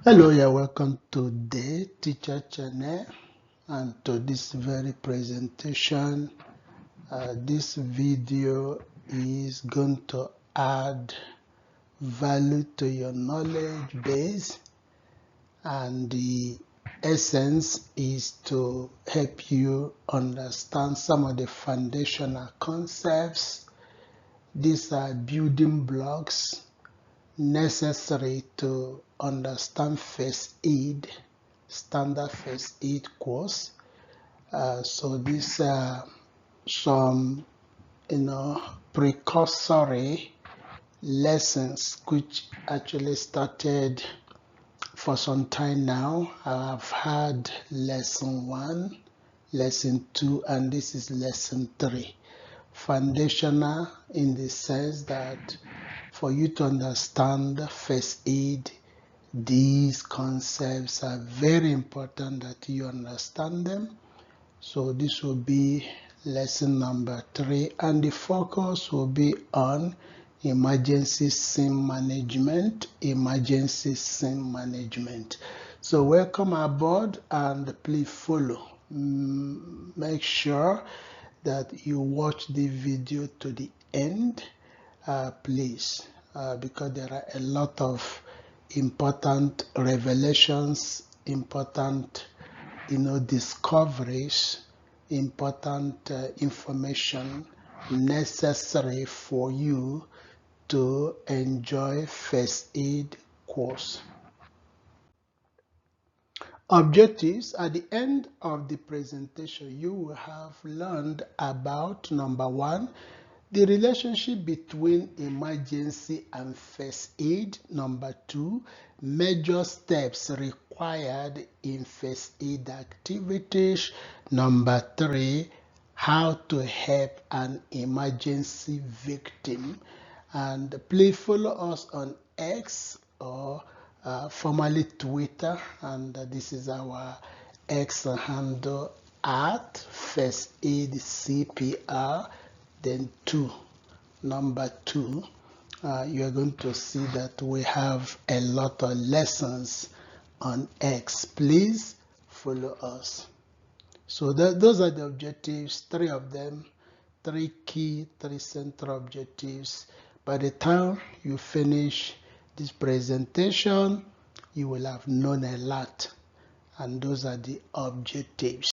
Hello, you're welcome to the teacher channel and to this very presentation. This video is going to add value to your knowledge base, and the essence is to help you understand some of the foundational concepts. These are building blocks necessary to understand first aid, standard first aid course. So these are some, precursory lessons which actually started for some time now. I've had lesson 1, lesson 2, and this is lesson 3. Foundational in the sense that for you to understand first aid, these concepts are very important that you understand them. So this will be lesson number 3, and the focus will be on emergency scene management. Emergency scene management. So welcome aboard, and please follow. Make sure that you watch the video to the end, please, because there are a lot of important revelations, important discoveries, important information necessary for you to enjoy first aid course. Objectives: at the end of the presentation, you will have learned about number 1, the relationship between emergency and first aid. Number 2, major steps required in first aid activities. Number 3, how to help an emergency victim. And please follow us on X, or formerly Twitter, and this is our X handle at First Aid CPR, then number 2. You are going to see that we have a lot of lessons on X. Please follow us. So those are the objectives, 3 of them, 3 key, 3 central objectives. By the time you finish this presentation, you will have known a lot, and those are the objectives.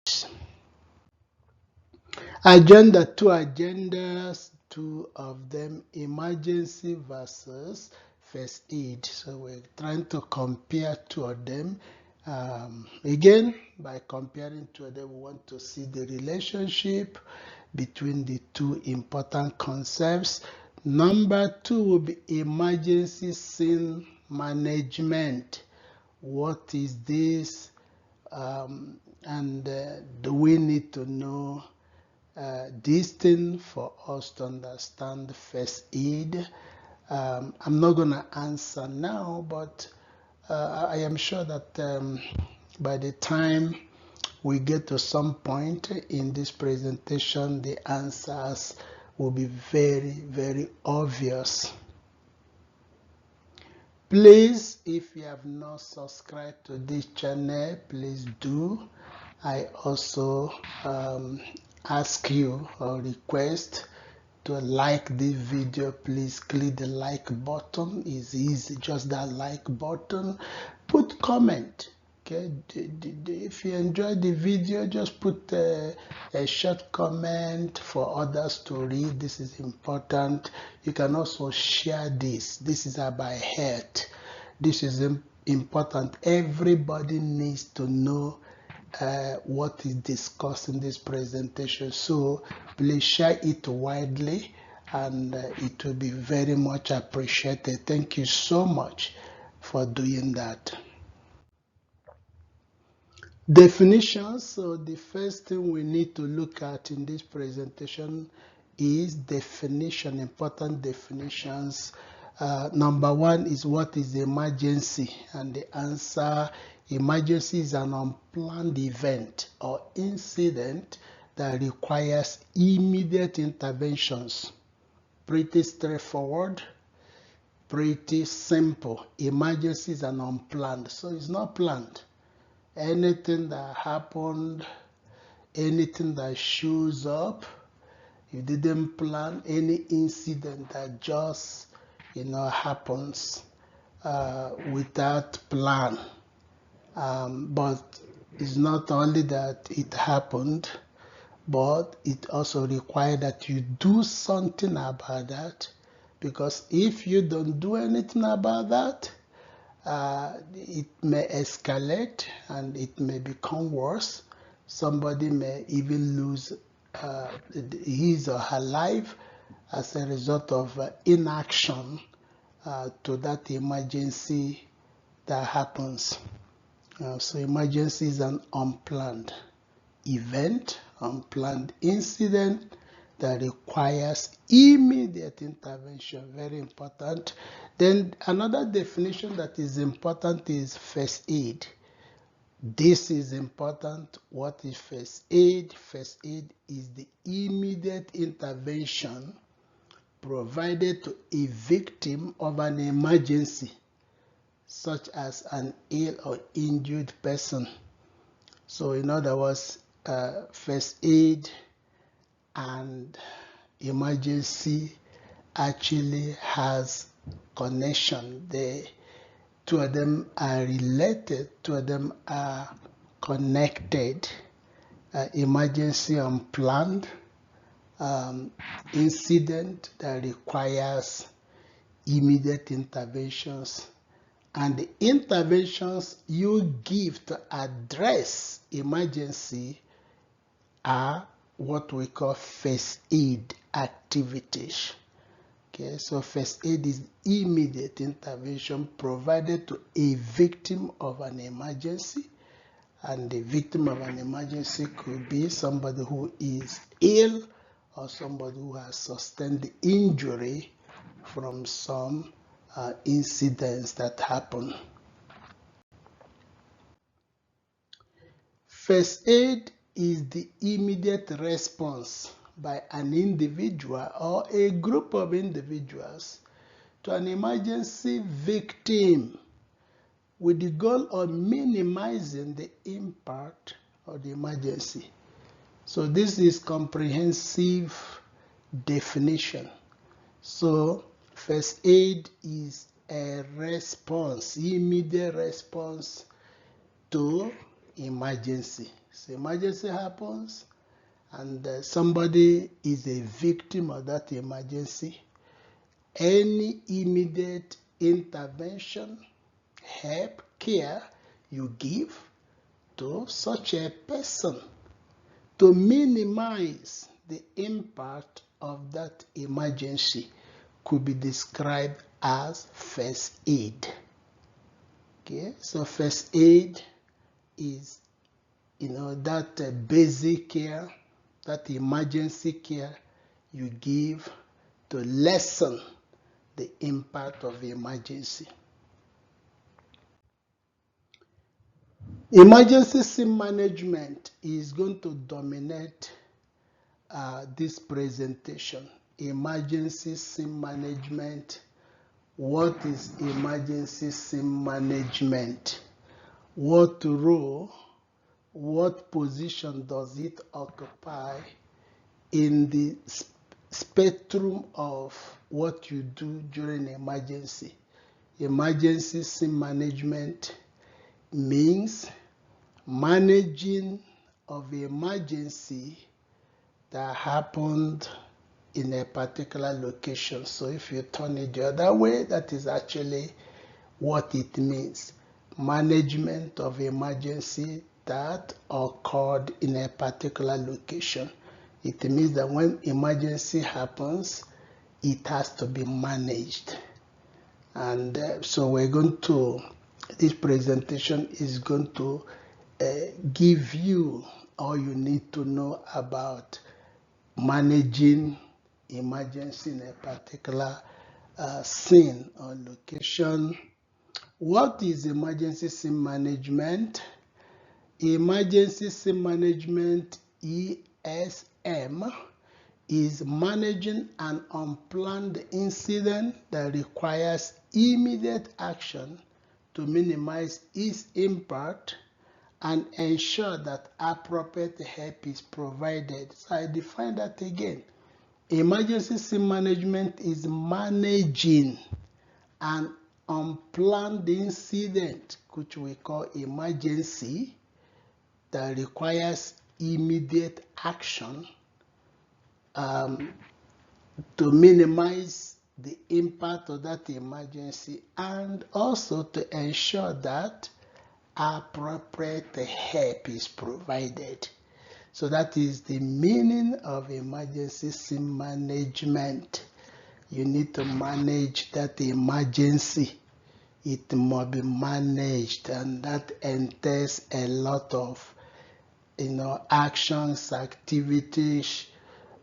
Agenda, 2 agendas, 2 of them emergency versus first aid. So we're trying to compare 2 of them. Again, by comparing 2 of them, we want to see the relationship between the 2 important concepts. Number 2 will be emergency scene management. What is this? And do we need to know this thing for us to understand first aid? I'm not going to answer now, but I am sure that by the time we get to some point in this presentation, the answers will be very, very obvious. Please, if you have not subscribed to this channel, please do. I also ask you or request to like this video. Please click the like button. It's easy, just that like button. Put comment. Okay, if you enjoyed the video, just put a short comment for others to read. This is important. You can also share this. This is about health. This is important. Everybody needs to know what is discussed in this presentation. So please share it widely, and it will be very much appreciated. Thank you so much for doing that. Definitions. So the first thing we need to look at in this presentation is definition, important definitions. Number 1 is, what is emergency? And the answer: emergency is an unplanned event or incident that requires immediate interventions. Pretty straightforward. pretty simple. Emergency is an unplanned, so it's not planned. Anything that happened, anything that shows up, you didn't plan, any incident that just happens without plan. But it's not only that it happened, but it also requires that you do something about that, because if you don't do anything about that, it may escalate and it may become worse. Somebody may even lose his or her life as a result of inaction to that emergency that happens. So emergency is an unplanned event, unplanned incident that requires immediate intervention. Very important. Then another definition that is important is first aid. This is important. What is first aid? First aid is the immediate intervention provided to a victim of an emergency, such as an ill or injured person. So in other words, first aid and emergency actually has connection. The two of them are related, two of them are connected. Emergency unplanned incident that requires immediate interventions, and the interventions you give to address emergency are what we call first aid activities. Okay, so first aid is immediate intervention provided to a victim of an emergency, and the victim of an emergency could be somebody who is ill or somebody who has sustained the injury from some incidents that happen. First aid is the immediate response by an individual or a group of individuals to an emergency victim with the goal of minimizing the impact of the emergency. So this is comprehensive definition. So first aid is a response, immediate response to emergency. So emergency happens and somebody is a victim of that emergency. Any immediate intervention, help, care you give to such a person to minimize the impact of that emergency could be described as first aid. Okay, so first aid is that basic care, that emergency care you give to lessen the impact of the emergency. Emergency scene management is going to dominate this presentation. Emergency scene management. What is emergency scene management? What role, what position does it occupy in the spectrum of what you do during emergency? Emergency scene management means managing of emergency that happened in a particular location. So if you turn it the other way, that is actually what it means. Management of emergency that occurred in a particular location. It means that when emergency happens, it has to be managed. And so we're going to, this presentation is going to give you all you need to know about managing emergency in a particular scene or location. What is emergency scene management? Emergency scene management, ESM, is managing an unplanned incident that requires immediate action to minimize its impact and ensure that appropriate help is provided. So I define that again. Emergency scene management is managing an unplanned incident, which we call emergency, that requires immediate action to minimize the impact of that emergency and also to ensure that appropriate help is provided. So that is the meaning of emergency scene management. You need to manage that emergency. It must be managed, and that entails a lot of actions, activities,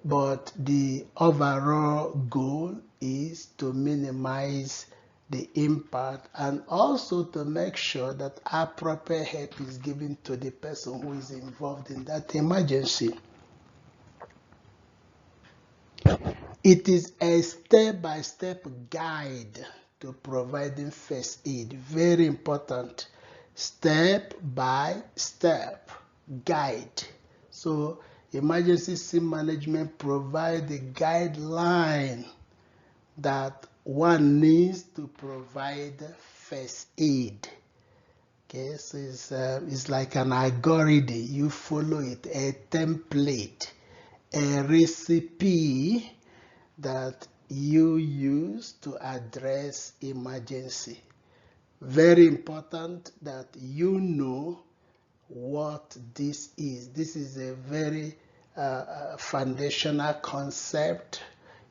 but the overall goal is to minimize the impact and also to make sure that appropriate help is given to the person who is involved in that emergency. It is a step-by-step guide to providing first aid. Very important. Step-by-step guide. So emergency scene management provides the guideline that one needs to provide first aid. Okay, so it's like an algorithm. You follow it, a template, a recipe that you use to address emergency. Very important that you know what this is. This is a very foundational concept.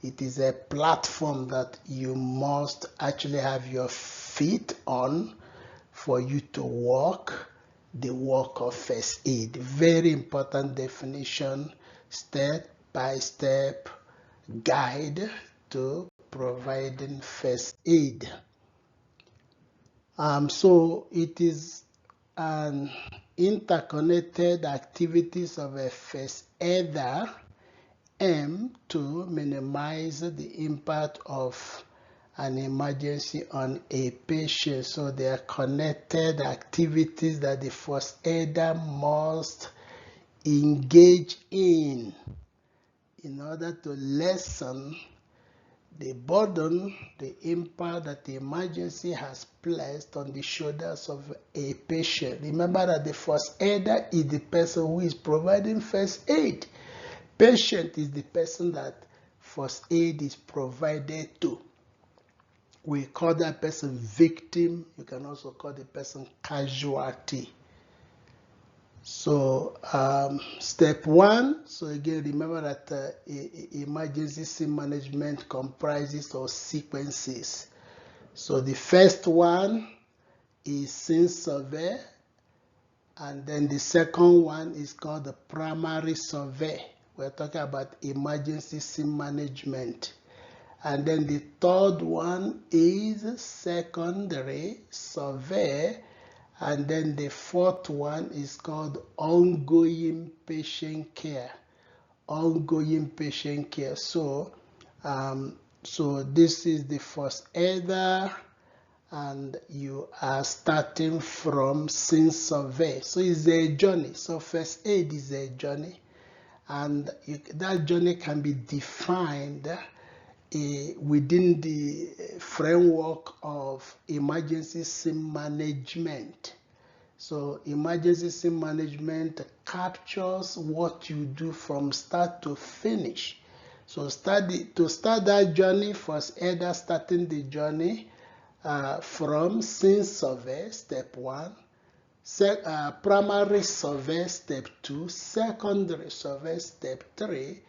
It is a platform that you must actually have your feet on for you to walk the walk of first aid. Very important definition, step-by-step guide to providing first aid. So it is an interconnected activities of a first aider aim to minimize the impact of an emergency on a patient. So they are connected activities that the first aider must engage in order to lessen the burden, the impact that the emergency has placed on the shoulders of a patient. Remember that the first aider is the person who is providing first aid. Patient is the person that first aid is provided to. We call that person victim. You can also call the person casualty. So step one, so again remember that emergency scene management comprises of sequences. So the first one is scene survey, and then the second one is called the primary survey. We're talking about emergency scene management. And then the third one is secondary survey. And then the fourth one is called ongoing patient care. Ongoing patient care. So, so this is the first aider, and you are starting from scene survey. So it's a journey. So first aid is a journey, and that journey can be defined within the framework of emergency scene management. So emergency scene management captures what you do from start to finish. So to start that journey, first aider starting the journey from scene survey, step one, primary survey, step two, secondary survey, step three,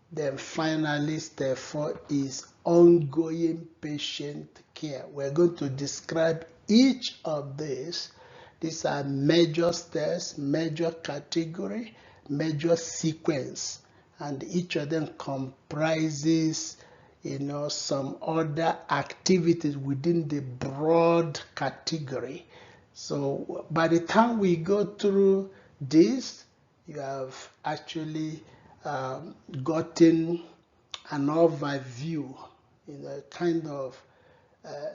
then finally, step 4 is ongoing patient care. We're going to describe each of these. These are major steps, major category, major sequence, and each of them comprises, some other activities within the broad category. So by the time we go through this, you have actually gotten an overview, kind of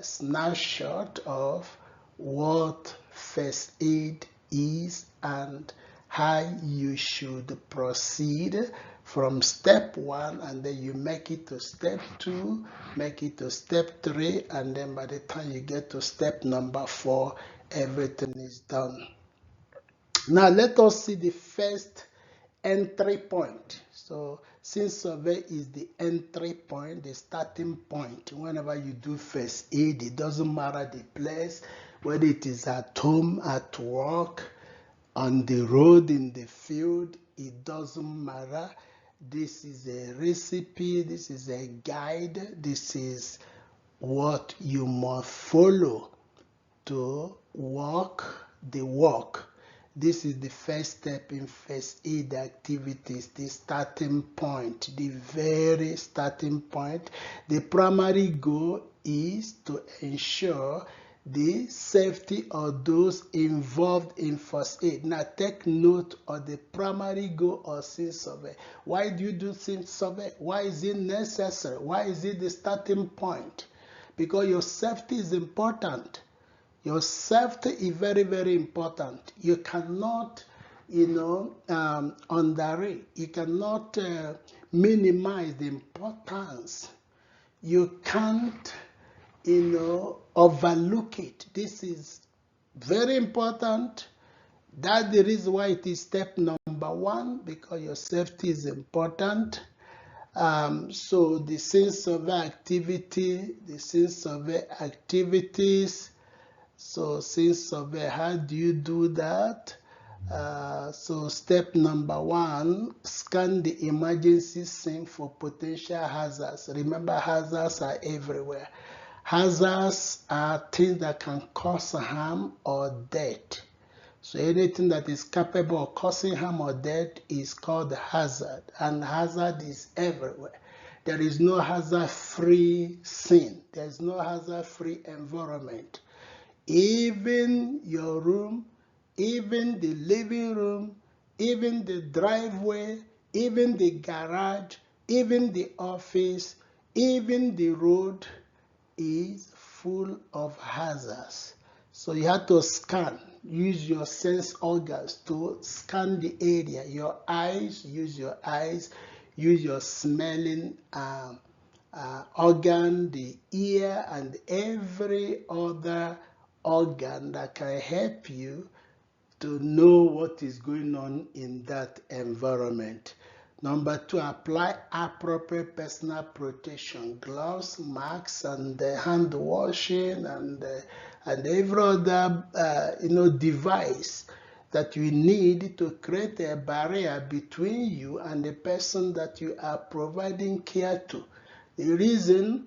snapshot of what first aid is and how you should proceed from step 1, and then you make it to step 2, make it to step 3, and then by the time you get to step number 4, everything is done. Now let us see the first entry point. So since survey is the entry point, the starting point, whenever you do first aid, it doesn't matter the place, whether it is at home, at work, on the road, in the field, it doesn't matter. This is a recipe, this is a guide, this is what you must follow to walk the walk. This is the first step in first aid activities, the starting point, the very starting point. The primary goal is to ensure the safety of those involved in first aid. Now take note of the primary goal of scene survey. Why do you do scene survey? Why is it necessary? Why is it the starting point? Because your safety is important. Your safety is very, very important. You cannot, underrate. You cannot minimize the importance. You can't, overlook it. This is very important. That's the reason why it is step number 1, because your safety is important. So the scene survey activity, the scene survey activities. So scene survey, how do you do that? So step number 1, scan the emergency scene for potential hazards. Remember, hazards are everywhere. Hazards are things that can cause harm or death. So anything that is capable of causing harm or death is called hazard, and hazard is everywhere. There is no hazard-free scene. There is no hazard-free environment. Even your room, even the living room, even the driveway, even the garage, even the office, even the road is full of hazards. So you have to scan, use your sense organs to scan the area. Your eyes, use your eyes, use your smelling organ, the ear, and every other organ that can help you to know what is going on in that environment. Number 2, apply appropriate personal protection, gloves, masks, and hand washing, and every other device that you need to create a barrier between you and the person that you are providing care to. The reason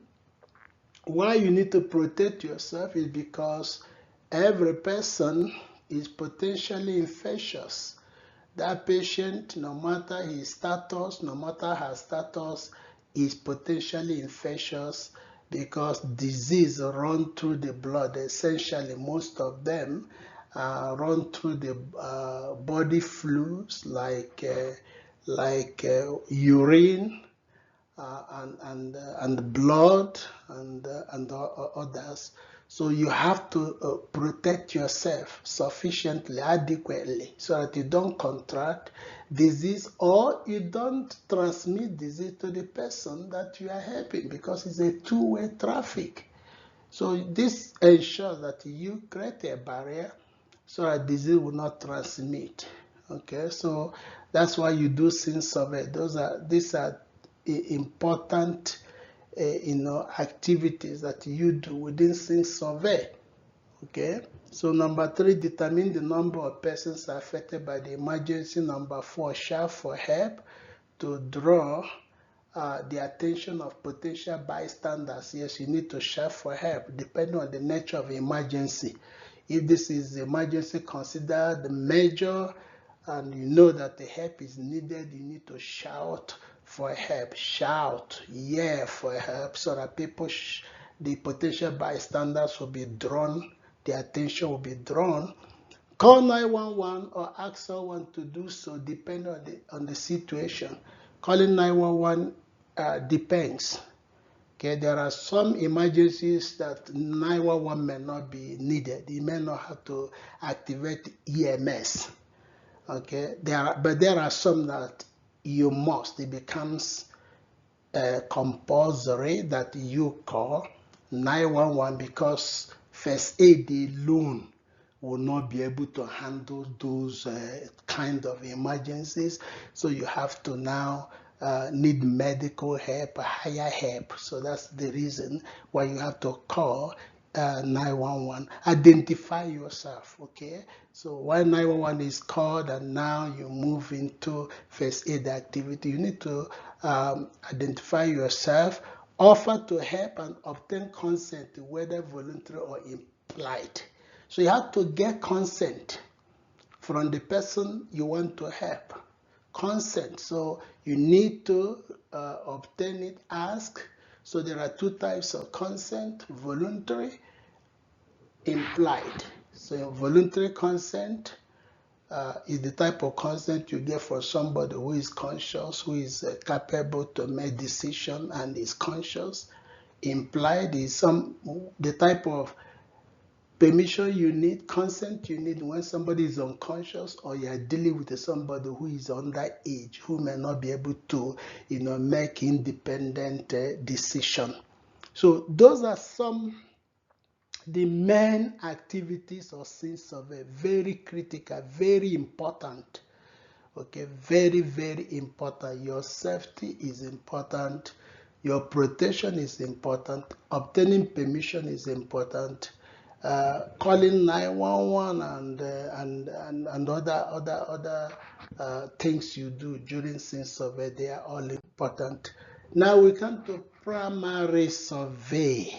why you need to protect yourself is because every person is potentially infectious. That patient, no matter his status, no matter her status, is potentially infectious because disease run through the blood. Essentially, most of them run through the body fluids like urine, and blood and others. So you have to protect yourself sufficiently, adequately, so that you don't contract disease or you don't transmit disease to the person that you are helping, because it's a two-way traffic. So this ensures that you create a barrier so that disease will not transmit. Okay, so that's why you do scene survey. These are important activities that you do within scene survey. Okay, so number 3, determine the number of persons affected by the emergency. Number 4, shout for help to draw the attention of potential bystanders. Yes, you need to shout for help depending on the nature of the emergency. If this is emergency considered major and you know that the help is needed, you need to shout for help. Shout, yeah, for help, so that people, the potential bystanders will be drawn, the attention will be drawn. Call 911 or ask someone to do so, depending on the situation. Calling 911 depends. Okay, there are some emergencies that 911 may not be needed. You may not have to activate EMS. Okay, but there are some that you must. It becomes compulsory that you call 911 because first aid alone will not be able to handle those kind of emergencies. So you have to now need medical help, higher help. So that's the reason why you have to call 911. Identify yourself, okay? So while 911 is called and now you move into first aid activity, you need to identify yourself, offer to help and obtain consent, whether voluntary or implied. So you have to get consent from the person you want to help. Consent. So you need to obtain it, ask. So there are two types of consent: voluntary, implied. So voluntary consent is the type of consent you get for somebody who is conscious, who is capable to make decision and is conscious. Implied is the type of permission you need, consent you need when somebody is unconscious or you are dealing with somebody who is underage, who may not be able to, make independent decision. So those are some the main activities or scenes of a very critical, very important. Okay, very, very important. Your safety is important. Your protection is important. Obtaining permission is important. Calling 911 and other things you do during scene survey, they are all important. Now we come to primary survey.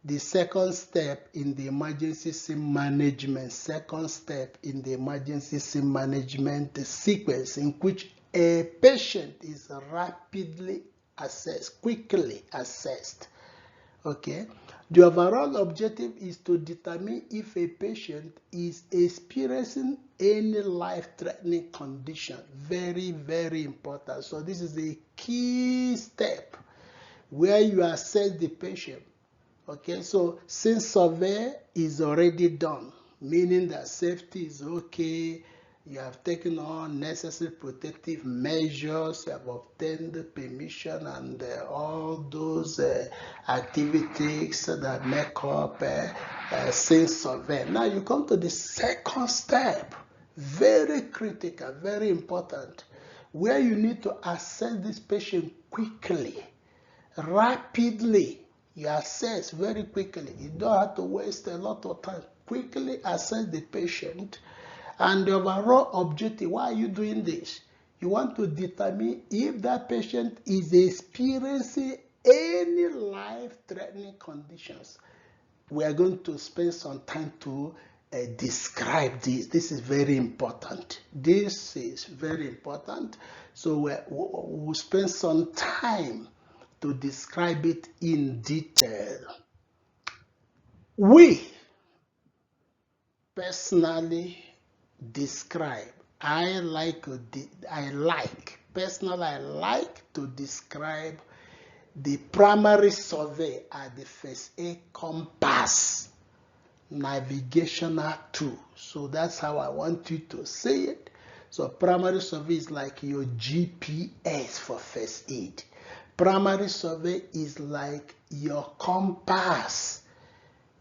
The second step in the emergency scene management, sequence in which a patient is rapidly assessed, quickly assessed. Okay, the overall objective is to determine if a patient is experiencing any life-threatening condition. Very, very important. So this is a key step where you assess the patient. Okay, so since survey is already done, meaning that safety is okay, you have taken all necessary protective measures, you have obtained the permission and all those activities that make up since survey. Now you come to the second step, very critical, very important, where you need to assess this patient quickly, rapidly. You assess very quickly. You don't have to waste a lot of time. Quickly assess the patient. And the overall objective, why are you doing this? You want to determine if that patient is experiencing any life-threatening conditions. We are going to spend some time to describe this. This is very important. This is very important. So we'll spend some time to describe it in detail. We personally describe, I like to describe the primary survey as the first aid compass navigational tool. So that's how I want you to say it. So primary survey is like your GPS for first aid. Primary survey is like your compass,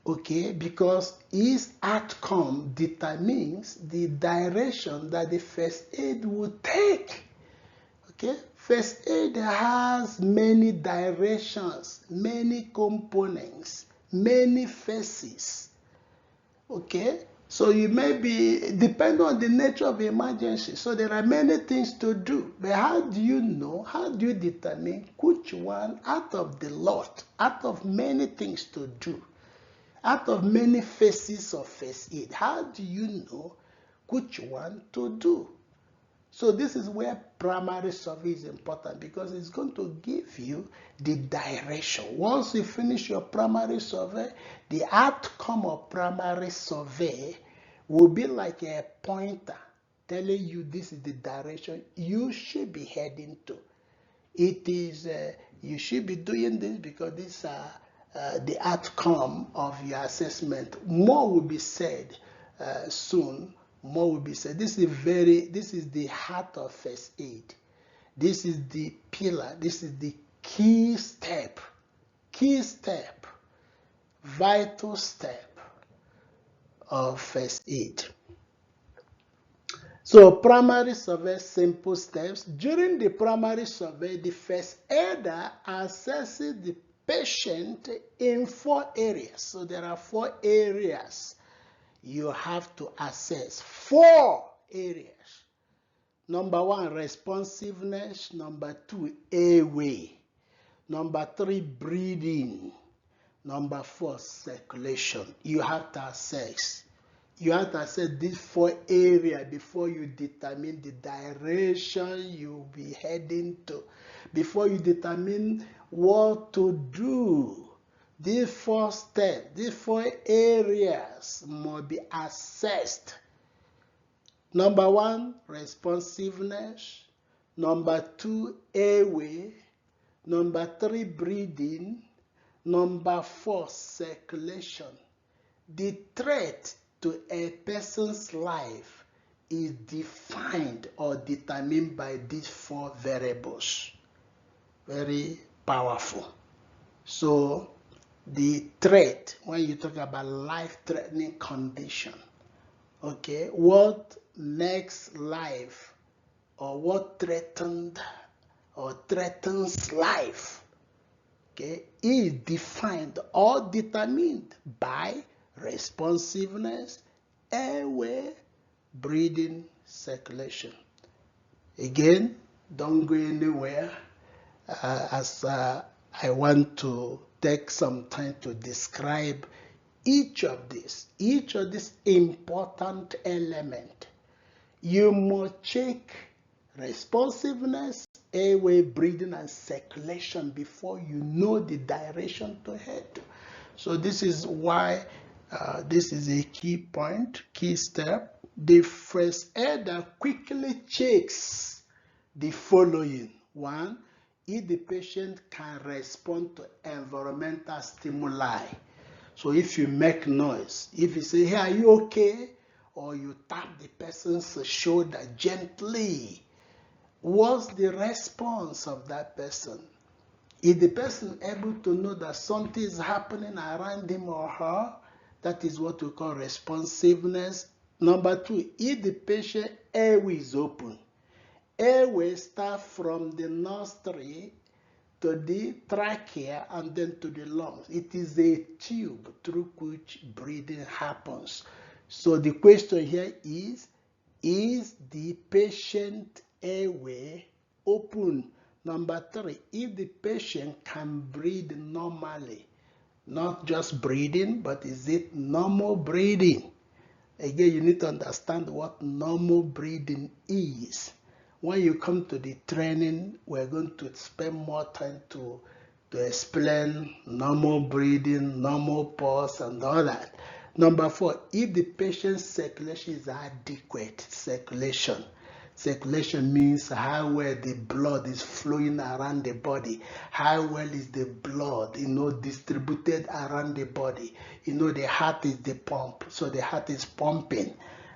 okay, because its outcome determines the direction that the first aid will take. Okay, first aid has many directions, many components, many phases. Okay, so you may be, depending on the nature of the emergency, so there are many things to do. But how do you know, how do you determine which one out of the lot, out of many things to do, out of many phases of first aid, how do you know which one to do? So this is where primary survey is important, because it's going to give you the direction. Once you finish your primary survey, the outcome of primary survey will be like a pointer telling you this is the direction you should be heading to. It is, you should be doing this because these are the outcome of your assessment. More will be said soon. More will be said. This is the heart of first aid. This is the pillar. This is the key step, vital step of first aid. So primary survey, simple steps. During the primary survey, the first aider assesses the patient in 4 areas. So there are 4 areas you have to assess. 4 areas. Number 1, responsiveness. Number 2, airway. Number 3, breathing. Number 4, circulation. You have to assess. You have to assess these 4 areas before you determine the direction you'll be heading to, before you determine what to do. These 4 steps, these 4 areas must be assessed. Number 1, responsiveness. Number 2, airway. Number 3, breathing. Number 4, circulation. The threat to a person's life is defined or determined by these 4 variables. Very powerful. So the threat, when you talk about life-threatening condition, okay, what makes life or what threatened or threatens life, okay, is defined or determined by responsiveness, airway, breathing, circulation. Again, don't go anywhere as I want to take some time to describe each of these important elements. You must check responsiveness, airway, breathing, and circulation before you know the direction to head to. So this is why this is a key point, key step. The first aider quickly checks the following. 1, if the patient can respond to environmental stimuli. So if you make noise, if you say, hey, are you okay? Or you tap the person's shoulder gently, what's the response of that person? Is the person able to know that something is happening around him or her? That is what we call responsiveness. Number 2, if the patient airway is open. Airway starts from the nostril to the trachea and then to the lungs. It is a tube through which breathing happens. So the question here is the patient airway open? Number 3, if the patient can breathe normally, not just breathing, but is it normal breathing? Again, you need to understand what normal breathing is. When you come to the training, we're going to spend more time to explain normal breathing, normal pulse, and all that. Number 4, if the patient's circulation is adequate, circulation means how well the blood is flowing around the body, how well is the blood, distributed around the body. The heart is the pump, so the heart is pumping,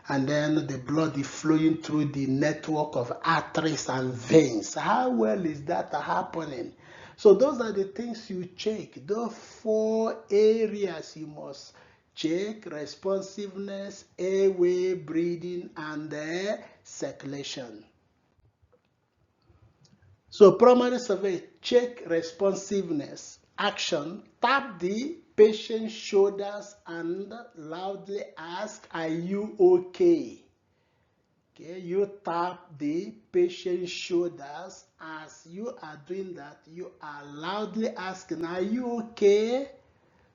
and then the blood is flowing through the network of arteries and veins. How well is that happening? So those are the things you check. Those 4 areas you must check: responsiveness, airway, breathing, and circulation. So primary survey, check responsiveness. Action: tap the patient's shoulders and loudly ask, are you okay? Okay, you tap the patient's shoulders. As you are doing that, you are loudly asking, are you okay?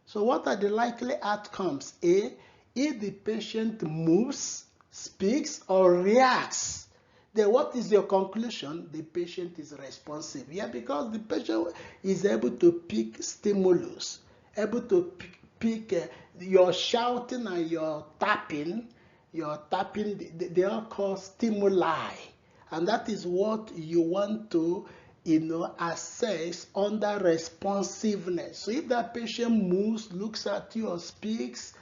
So what are the likely outcomes? A, if the patient moves, speaks, or reacts, then what is your conclusion? The patient is responsive. Yeah, because the patient is able to pick stimulus, able to pick your shouting and your tapping, they are called stimuli. And that is what you want to assess under responsiveness. So if that patient moves, looks at you or speaks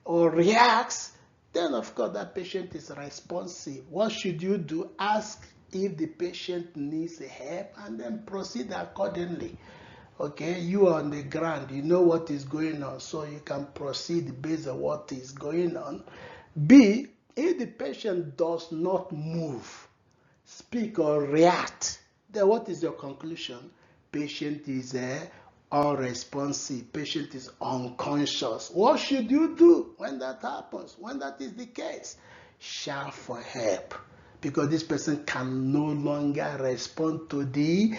or reacts, then of course that patient is responsive. What should you do? Ask if the patient needs help and then proceed accordingly. Okay, you are on the ground, you know what is going on, so you can proceed based on what is going on. B, if the patient does not move, speak or react, then what is your conclusion? Patient is unresponsive, patient is unconscious. What should you do when that happens? When that is the case, shout for help, because this person can no longer respond to the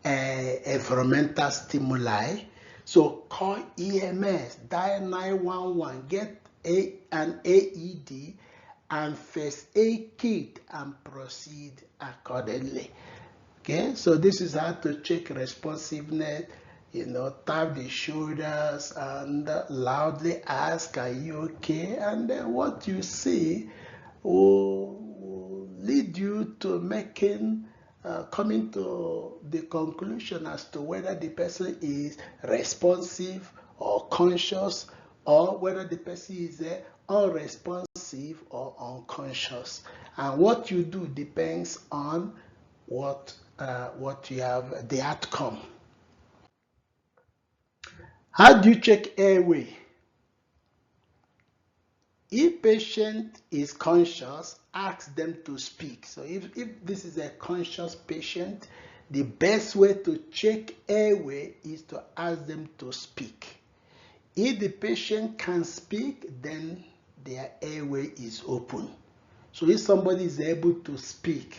environmental stimuli. So call EMS, dial 911, get an AED and first aid kit and proceed accordingly. Okay, so this is how to check responsiveness. Tap the shoulders and loudly ask, are you okay? And then what you see will lead you to coming to the conclusion as to whether the person is responsive or conscious, or whether the person is unresponsive or unconscious. And what you do depends on what you have, the outcome. How do you check airway? If patient is conscious, ask them to speak. So if this is a conscious patient, the best way to check airway is to ask them to speak. If the patient can speak, then their airway is open. So if somebody is able to speak,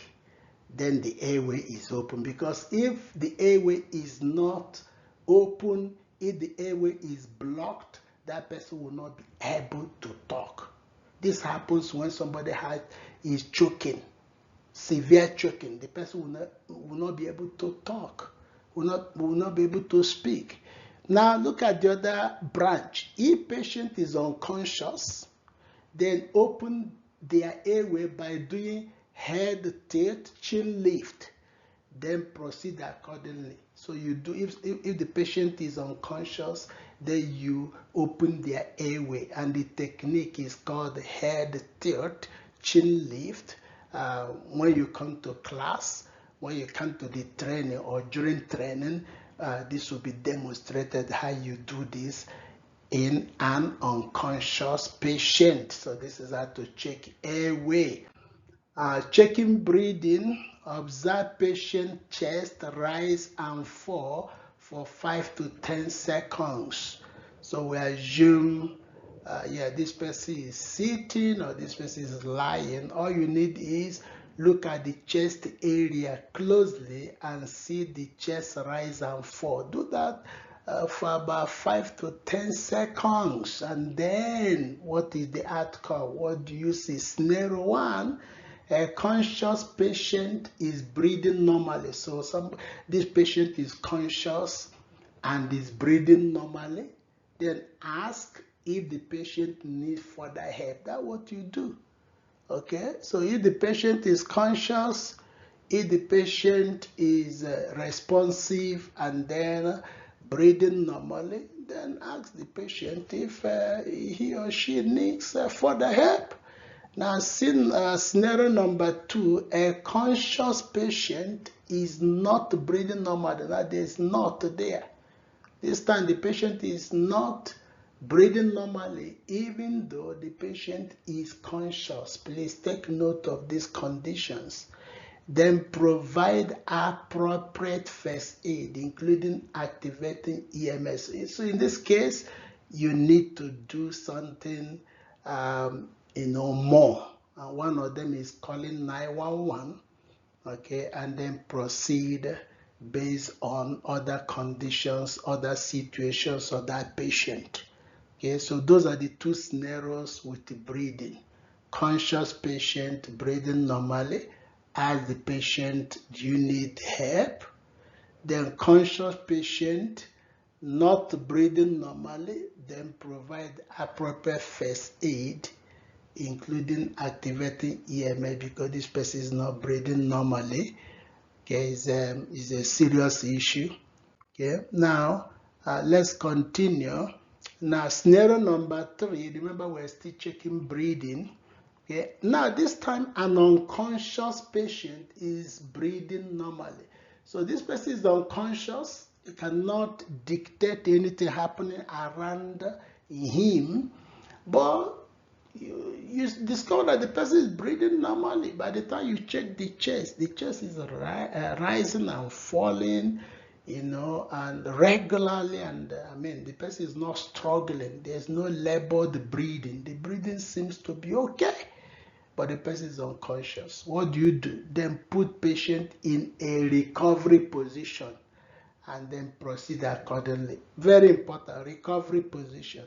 then the airway is open. Because if the airway is not open, if the airway is blocked, that person will not be able to talk. This happens when somebody is choking, severe choking. The person will not be able to talk, will not be able to speak. Now look at the other branch. If patient is unconscious, then open their airway by doing head tilt, chin lift, then proceed accordingly. So you do, if the patient is unconscious, then you open their airway, and the technique is called head tilt, chin lift. When you come to class, when you come to the training or during training, this will be demonstrated how you do this in an unconscious patient. So this is how to check airway. Checking breathing, observe patient chest rise and fall for 5 to 10 seconds. So we assume, this person is sitting or this person is lying. All you need is look at the chest area closely and see the chest rise and fall. Do that for about 5 to 10 seconds. And then what is the outcome? What do you see? Scenario 1. A conscious patient is breathing normally. So this patient is conscious and is breathing normally. Then ask if the patient needs further help. That's what you do. Okay, so if the patient is conscious, if the patient is responsive and then breathing normally, then ask the patient if he or she needs further help. Now, scenario number 2, a conscious patient is not breathing normally. That is not there. This time the patient is not breathing normally, even though the patient is conscious. Please take note of these conditions. Then provide appropriate first aid, including activating EMS. So in this case, you need to do something more. And one of them is calling 911, okay, and then proceed based on other conditions, other situations of that patient. Okay, so those are the 2 scenarios with the breathing. Conscious patient breathing normally, ask the patient, do you need help? Then conscious patient not breathing normally, then provide appropriate first aid, including activating EMS because this person is not breathing normally. Okay, is a serious issue. Okay, now let's continue. Now, scenario number 3, remember we're still checking breathing. Okay, now this time an unconscious patient is breathing normally. So this person is unconscious, he cannot dictate anything happening around him, but you discover that the person is breathing normally. By the time you check the chest is rising and falling, and regularly, and I mean, the person is not struggling. There's no labored breathing. The breathing seems to be okay, but the person is unconscious. What do? Then put patient in a recovery position and then proceed accordingly. Very important, recovery position.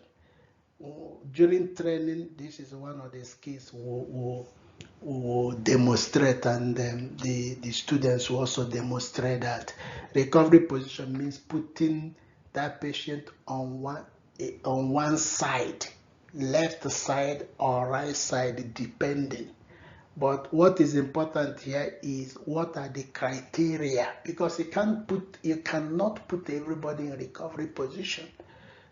During training, this is one of the skills we demonstrate, and the students will also demonstrate that. Recovery position means putting that patient on one side, left side or right side, depending. But what is important here is what are the criteria, because you cannot put everybody in recovery position.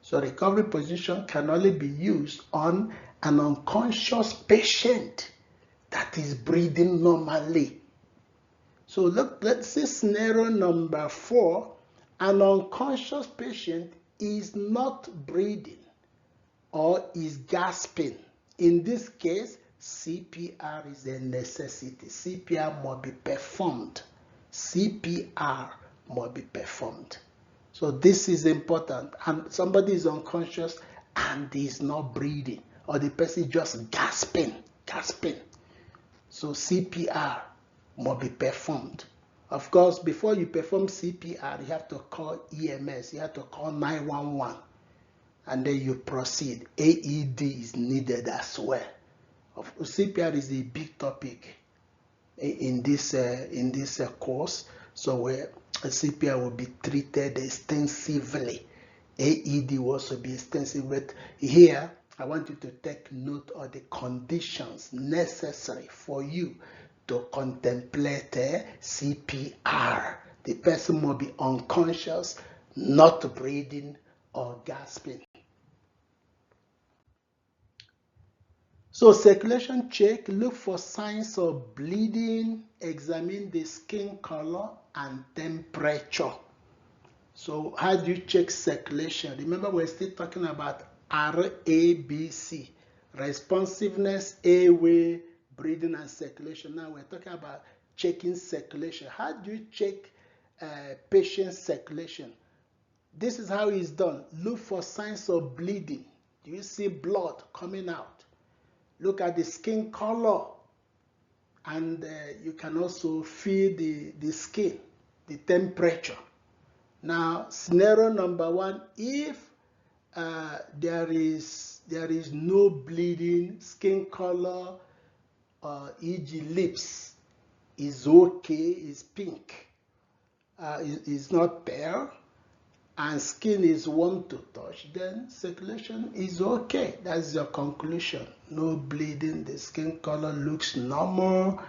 So recovery position can only be used on an unconscious patient that is breathing normally. So let's say scenario number 4, an unconscious patient is not breathing or is gasping. In this case, CPR is a necessity. CPR must be performed. CPR must be performed. So this is important. And somebody is unconscious and is not breathing, or the person is just gasping. So CPR must be performed. Of course, before you perform CPR, you have to call EMS, you have to call 911, and then you proceed. AED is needed as well. CPR is a big topic in this course, so where CPR will be treated extensively. AED will also be extensive, but here I want you to take note of the conditions necessary for you to contemplate CPR. The person must be unconscious, not breathing or gasping. So circulation check, look for signs of bleeding, examine the skin color and temperature. So how do you check circulation? Remember, we're still talking about RABC, responsiveness, airway, breathing and circulation. Now we're talking about checking circulation. How do you check patient circulation? This is how it's done. Look for signs of bleeding. Do you see blood coming out? Look at the skin color, and you can also feel the skin, the temperature. Now, scenario number 1, if there is no bleeding, skin color, e.g. lips is okay, is pink, is not pale, and skin is warm to touch, then circulation is okay. That's your conclusion. No bleeding, the skin color looks normal,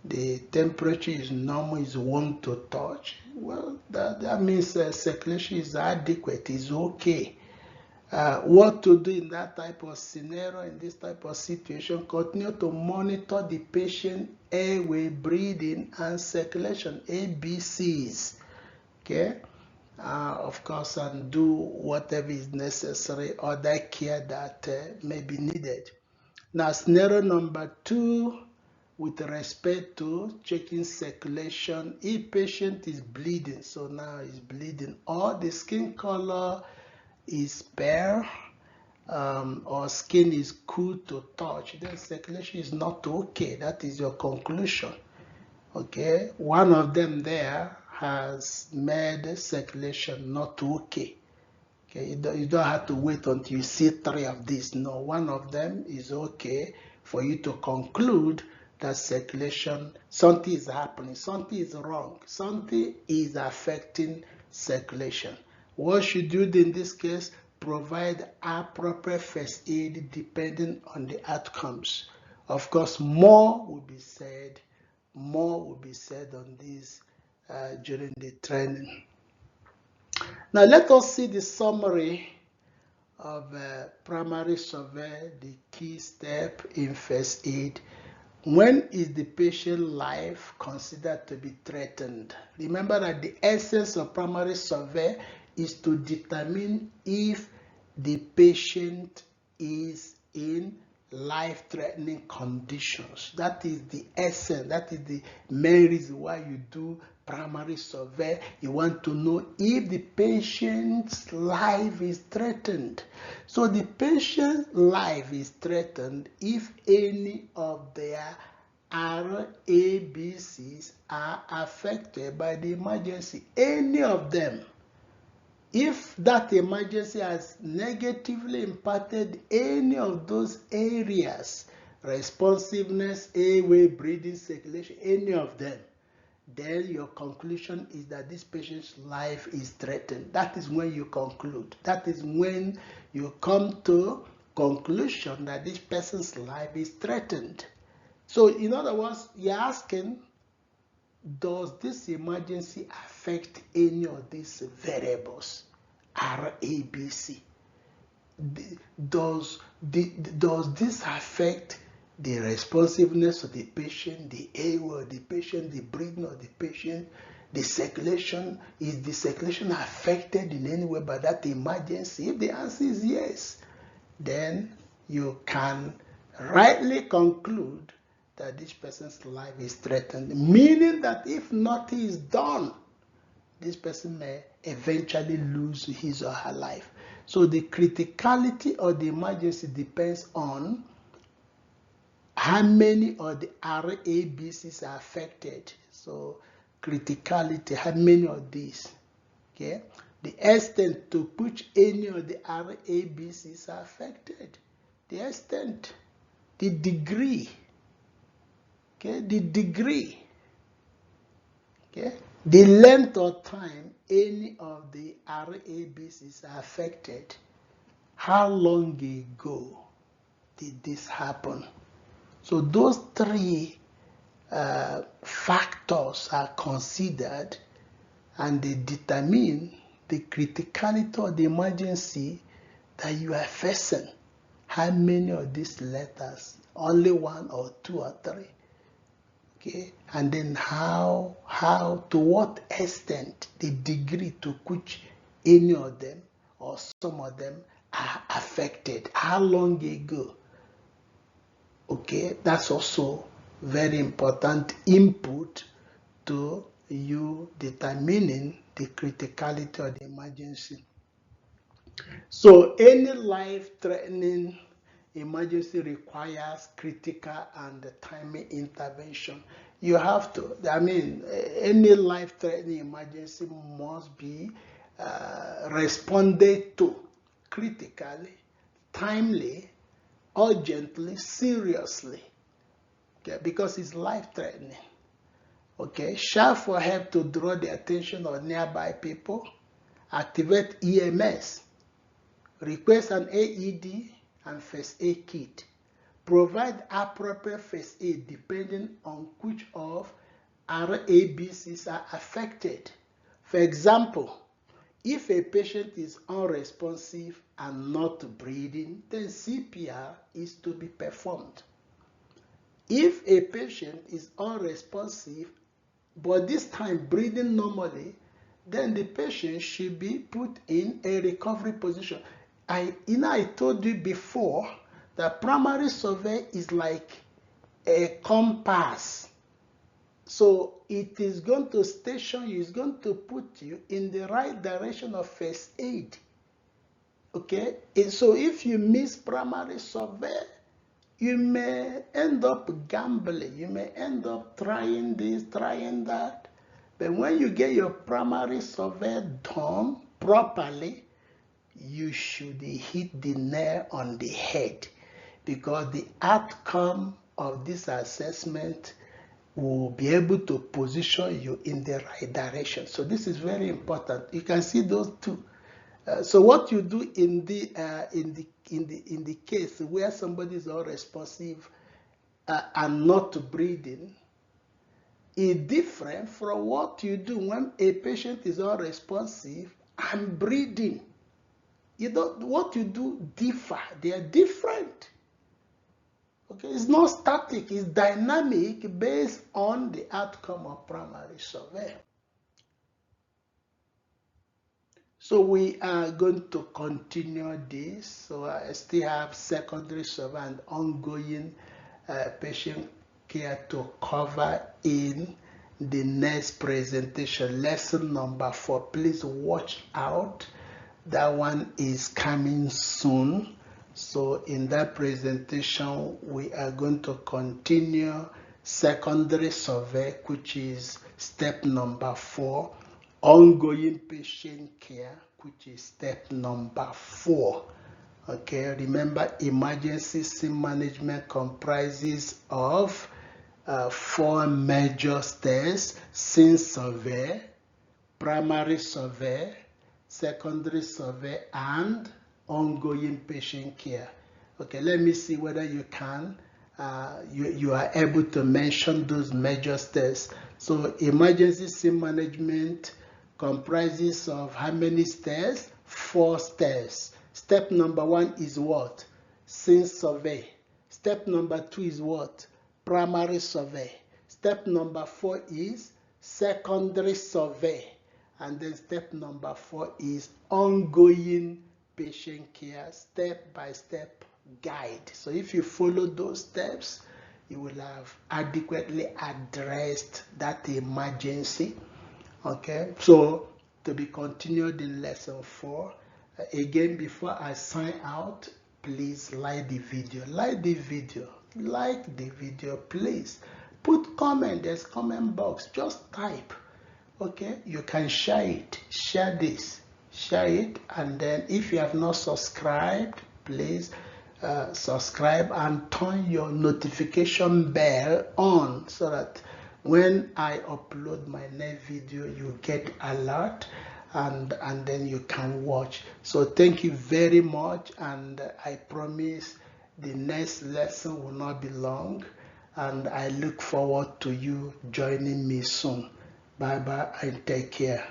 the temperature is normal, is warm to touch. Well, that means circulation is adequate, is okay. What to do in that type of scenario, in this type of situation? Continue to monitor the patient airway, breathing, and circulation, ABCs. Okay? Of course, and do whatever is necessary, other care that may be needed. Now, scenario number 2, with respect to checking circulation, if patient is bleeding, so now is bleeding, or the skin color is pale, or skin is cool to touch, then circulation is not okay. That is your conclusion. Okay, one of them there has made circulation not okay. Okay, you don't have to wait until you see 3 of these. No, one of them is okay for you to conclude that circulation, something is happening, something is wrong, something is affecting circulation. What should you do in this case? Provide appropriate first aid depending on the outcomes. Of course, more will be said on this during the training. Now let us see the summary of primary survey, the key step in first aid. When is the patient life considered to be threatened? Remember that the essence of primary survey is to determine if the patient is in life-threatening conditions. That is the essence, that is the main reason why you do primary survey. You want to know if the patient's life is threatened. So the patient's life is threatened if any of their RABCs are affected by the emergency, any of them. If that emergency has negatively impacted any of those areas, responsiveness, airway, breathing, circulation, any of them, then your conclusion is that this patient's life is threatened. That is when you conclude. That is when you come to conclusion that this person's life is threatened. So in other words, you're asking, does this emergency affect any of these variables, RABC? Does this affect the responsiveness of the patient, the airway of the patient, the breathing of the patient, the circulation? Is the circulation affected in any way by that emergency? If the answer is yes, then you can rightly conclude that this person's life is threatened, meaning that if nothing is done, this person may eventually lose his or her life. So the criticality of the emergency depends on how many of the RABCs are affected. So criticality, how many of these, okay? The extent to which any of the RABCs are affected, the extent, the degree, okay, the degree, okay, the length of time any of the RABCs are affected. How long ago did this happen? So those three factors are considered, and they determine the criticality of the emergency that you are facing. How many of these letters? Only one or two or three? Okay, and then how to what extent, the degree to which any of them or some of them are affected. How long ago? Okay, that's also very important input to you determining the criticality of the emergency. So any life-threatening emergency requires critical and timely intervention. You have to, any life-threatening emergency must be responded to critically, timely, urgently, seriously, okay, because it's life-threatening. Okay, shout for help to draw the attention of nearby people, activate EMS, request an AED and first aid kit, provide appropriate first aid depending on which of RABCs are affected. For example, if a patient is unresponsive and not breathing, then CPR is to be performed. If a patient is unresponsive, but this time breathing normally, then the patient should be put in a recovery position. I told you before that primary survey is like a compass. So it is going to station you, it's going to put you in the right direction of first aid. Okay, and so if you miss primary survey, you may end up gambling, you may end up trying this, trying that. But when you get your primary survey done properly, you should hit the nail on the head, because the outcome of this assessment will be able to position you in the right direction. So this is very important. You can see those two. So what you do in the case where somebody is unresponsive and not breathing is different from what you do when a patient is unresponsive and breathing. What you do differ. They are different. Okay, it's not static, it's dynamic based on the outcome of primary survey. So we are going to continue this. So I still have secondary survey and ongoing patient care to cover in the next presentation, lesson number 4. Please watch out. That one is coming soon. So in that presentation, we are going to continue secondary survey, which is step number 4. Ongoing patient care, which is step number 4. Okay, remember, emergency scene management comprises of 4 major steps: scene survey, primary survey, secondary survey, and ongoing patient care. Okay, let me see whether you can you are able to mention those major steps. So emergency scene management comprises of how many steps? 4 steps. Step number 1 is what? Scene survey. Step number 2 is what? Primary survey. Step number 4 is secondary survey. And then step number 4 is ongoing patient care, step-by-step guide. So if you follow those steps, you will have adequately addressed that emergency. Okay, so to be continued in lesson 4. Again, before I sign out, please like the video. Like the video, please. Put comment, there's comment box. Just type. Okay, you can share it. Share this. Share it. And then if you have not subscribed, please subscribe and turn your notification bell on so that when I upload my next video, you get alert and then you can watch. So thank you very much, and I promise the next lesson will not be long, and I look forward to you joining me soon. Bye bye and take care.